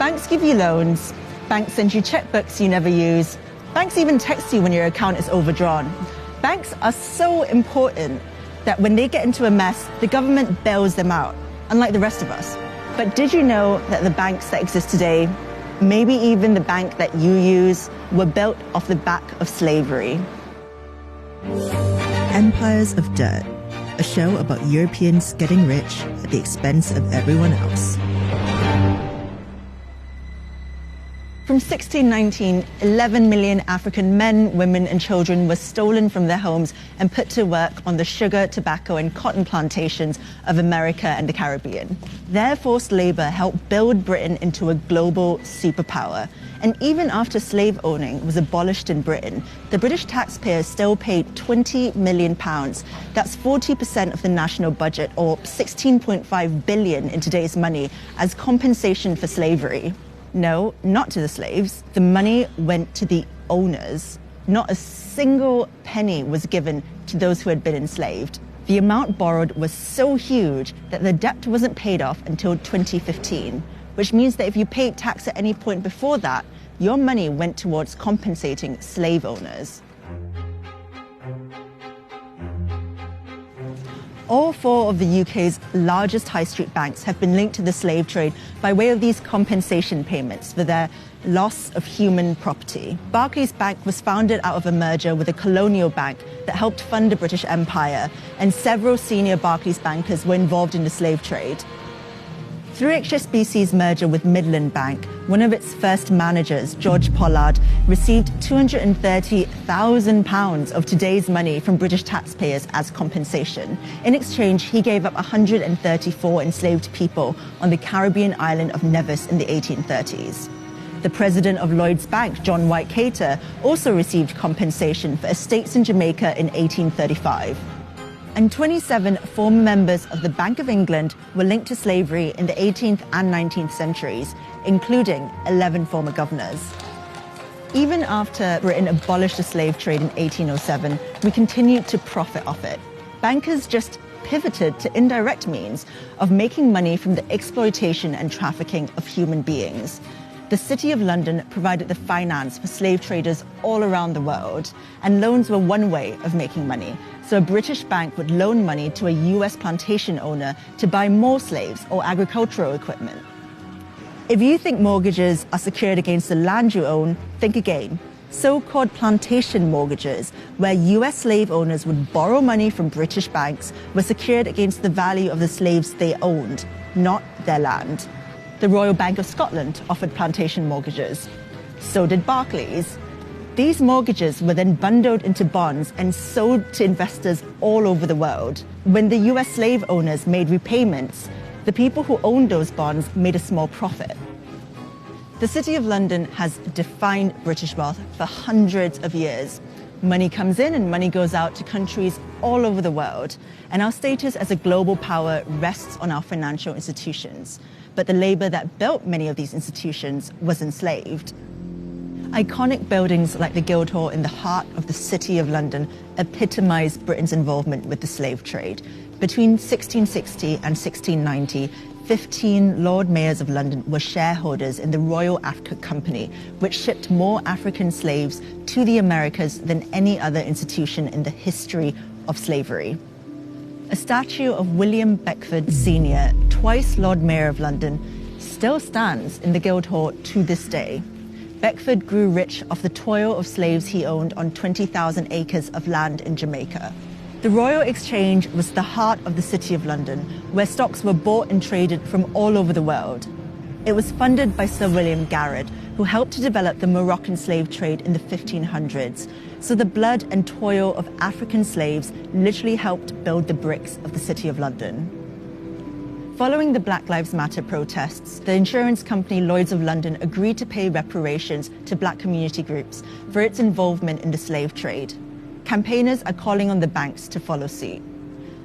Banks give you loans, banks send you checkbooks you never use, banks even text you when your account is overdrawn. Banks are so important that when they get into a mess, the government bails them out, unlike the rest of us. But did you know that the banks that exist today, maybe even the bank that you use, were built off the back of slavery? Empires of Dirt, a show about Europeans getting rich at the expense of everyone else. From 1619, 11 million African men, women and children were stolen from their homes and put to work on the sugar, tobacco and cotton plantations of America and the Caribbean. Their forced labor helped build Britain into a global superpower. And even after slave owning was abolished in Britain, the British taxpayers still paid £20 million. That's 40% of the national budget, or 16.5 billion in today's money, as compensation for slavery. No, not to the slaves. The money went to the owners. Not a single penny was given to those who had been enslaved. The amount borrowed was so huge that the debt wasn't paid off until 2015, which means that if you paid tax at any point before that, your money went towards compensating slave owners. All four of the UK's largest high street banks have been linked to the slave trade by way of these compensation payments for their loss of human property. Barclays Bank was founded out of a merger with a colonial bank that helped fund the British Empire, and several senior Barclays bankers were involved in the slave trade. Through HSBC's merger with Midland Bank, one of its first managers, George Pollard, received £230,000 of today's money from British taxpayers as compensation. In exchange, he gave up 134 enslaved people on the Caribbean island of Nevis in the 1830s. The president of Lloyds Bank, John White Cater, also received compensation for estates in Jamaica in 1835. And 27 former members of the Bank of England were linked to slavery in the 18th and 19th centuries, including 11 former governors. Even after Britain abolished the slave trade in 1807, we continued to profit off it. Bankers just pivoted to indirect means of making money from the exploitation and trafficking of human beings. The City of London provided the finance for slave traders all around the world, and loans were one way of making money. So a British bank would loan money to a US plantation owner to buy more slaves or agricultural equipment. If you think mortgages are secured against the land you own, think again. So-called plantation mortgages, where US slave owners would borrow money from British banks, were secured against the value of the slaves they owned, not their land. The Royal Bank of Scotland offered plantation mortgages. So did Barclays. These mortgages were then bundled into bonds and sold to investors all over the world. When the US slave owners made repayments, the people who owned those bonds made a small profit. The City of London has defined British wealth for hundreds of years. Money comes in and money goes out to countries all over the world, and our status as a global power rests on our financial institutions. But the labor that built many of these institutions was enslaved. Iconic buildings like the Guildhall in the heart of the City of London epitomise Britain's involvement with the slave trade. Between 1660 and 1690, 15 Lord Mayors of London were shareholders in the Royal Africa Company, which shipped more African slaves to the Americas than any other institution in the history of slavery. A statue of William Beckford Sr., twice Lord Mayor of London, still stands in the Guildhall to this day. Beckford grew rich off the toil of slaves he owned on 20,000 acres of land in Jamaica. The Royal Exchange was the heart of the City of London, where stocks were bought and traded from all over the world. It was funded by Sir William Garrard, who helped to develop the Moroccan slave trade in the 1500s. So the blood and toil of African slaves literally helped build the bricks of the City of London. Following the Black Lives Matter protests, the insurance company Lloyds of London agreed to pay reparations to black community groups for its involvement in the slave trade. Campaigners are calling on the banks to follow suit.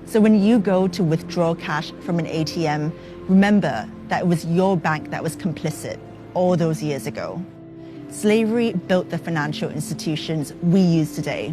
So when you go to withdraw cash from an ATM, remember that it was your bank that was complicit all those years ago. Slavery built the financial institutions we use today.